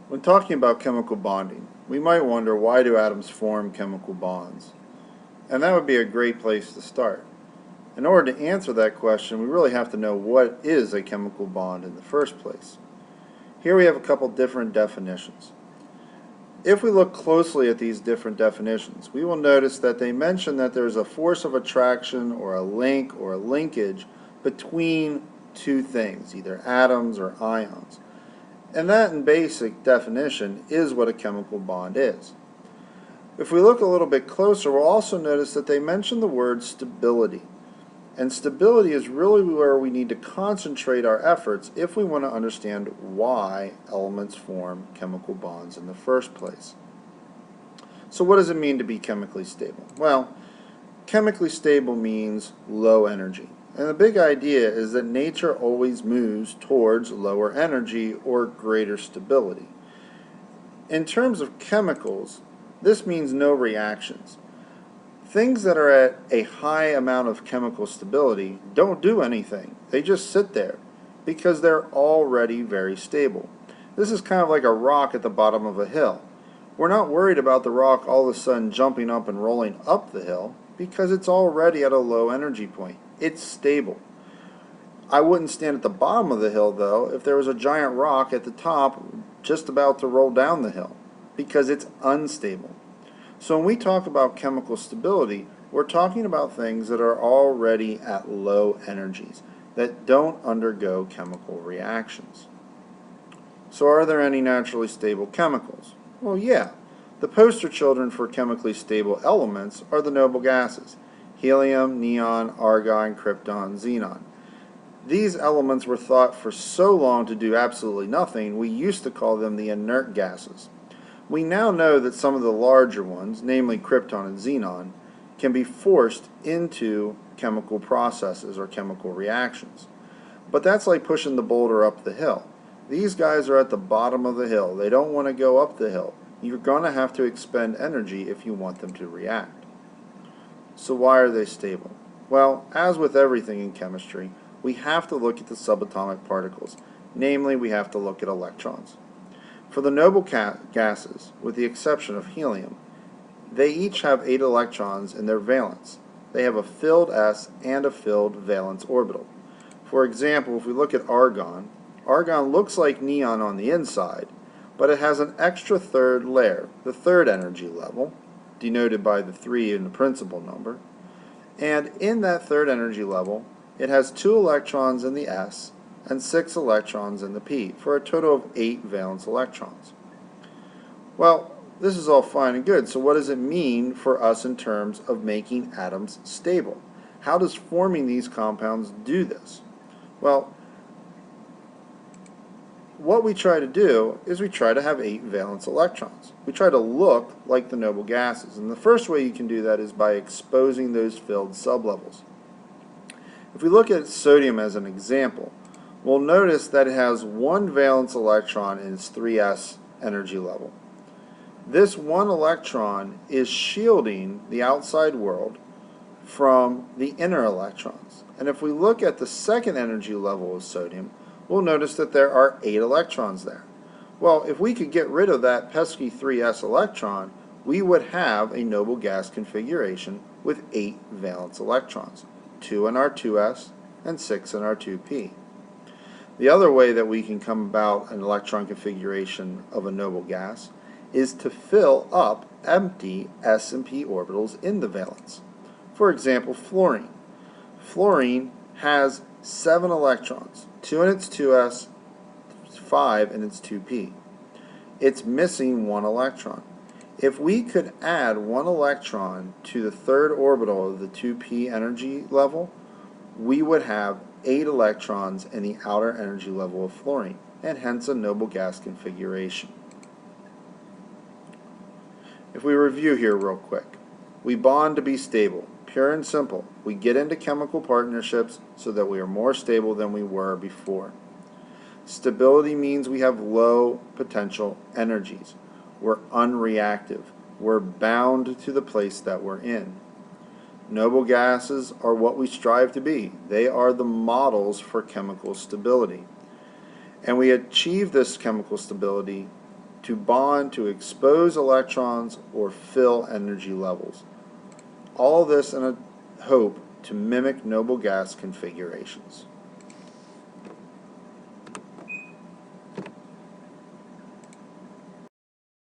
When talking about chemical bonding, we might wonder, why do atoms form chemical bonds? And that would be a great place to start. In order to answer that question, we really have to know what is a chemical bond in the first place. Here we have a couple different definitions. If we look closely at these different definitions, we will notice that they mention that there's a force of attraction or a link or a linkage between two things, either atoms or ions. And that, in basic definition, is what a chemical bond is. If we look a little bit closer, we'll also notice that they mention the word stability. And stability is really where we need to concentrate our efforts if we want to understand why elements form chemical bonds in the first place. So what does it mean to be chemically stable? Well, chemically stable means low energy. And the big idea is that nature always moves towards lower energy or greater stability. In terms of chemicals, this means no reactions. Things that are at a high amount of chemical stability don't do anything. They just sit there because they're already very stable. This is kind of like a rock at the bottom of a hill. We're not worried about the rock all of a sudden jumping up and rolling up the hill because it's already at a low energy point. It's stable. I wouldn't stand at the bottom of the hill, though, if there was a giant rock at the top just about to roll down the hill, because it's unstable. So when we talk about chemical stability, we're talking about things that are already at low energies, that don't undergo chemical reactions. So are there any naturally stable chemicals? Well, yeah. The poster children for chemically stable elements are the noble gases: helium, neon, argon, krypton, xenon. These elements were thought for so long to do absolutely nothing, we used to call them the inert gases. We now know that some of the larger ones, namely krypton and xenon, can be forced into chemical processes or chemical reactions. But that's like pushing the boulder up the hill. These guys are at the bottom of the hill. They don't want to go up the hill. You're going to have to expend energy if you want them to react. So why are they stable? Well, as with everything in chemistry, we have to look at the subatomic particles. Namely, we have to look at electrons. For the noble gases, with the exception of helium, they each have 8 electrons in their valence. They have a filled s and a filled valence orbital. For example, if we look at argon, argon looks like neon on the inside, but it has an extra third layer, the third energy level, denoted by the 3 in the principal number. And in that third energy level, it has 2 electrons in the s and 6 electrons in the p, for a total of 8 valence electrons. Well, this is all fine and good, so what does it mean for us in terms of making atoms stable? How does forming these compounds do this? Well, what we try to do is we try to have 8 valence electrons. We try to look like the noble gases, and the first way you can do that is by exposing those filled sublevels. If we look at sodium as an example, we'll notice that it has 1 valence electron in its 3s energy level. This 1 electron is shielding the outside world from the inner electrons. And if we look at the second energy level of sodium, we'll notice that there are 8 electrons there. Well, if we could get rid of that pesky 3s electron, we would have a noble gas configuration with 8 valence electrons, 2 in our 2s and 6 in our 2p. The other way that we can come about an electron configuration of a noble gas is to fill up empty s and p orbitals in the valence. For example, fluorine. Fluorine has 7 electrons, 2 in its 2s, 5 in its 2p. It's missing 1 electron. If we could add 1 electron to the third orbital of the 2p energy level, we would have 8 electrons in the outer energy level of fluorine, and hence a noble gas configuration. If we review here real quick, we bond to be stable. Pure and simple. We get into chemical partnerships so that we are more stable than we were before. Stability means we have low potential energies. We're unreactive. We're bound to the place that we're in. Noble gases are what we strive to be. They are the models for chemical stability. And we achieve this chemical stability to bond to expose electrons or fill energy levels. All this in a hope to mimic noble gas configurations.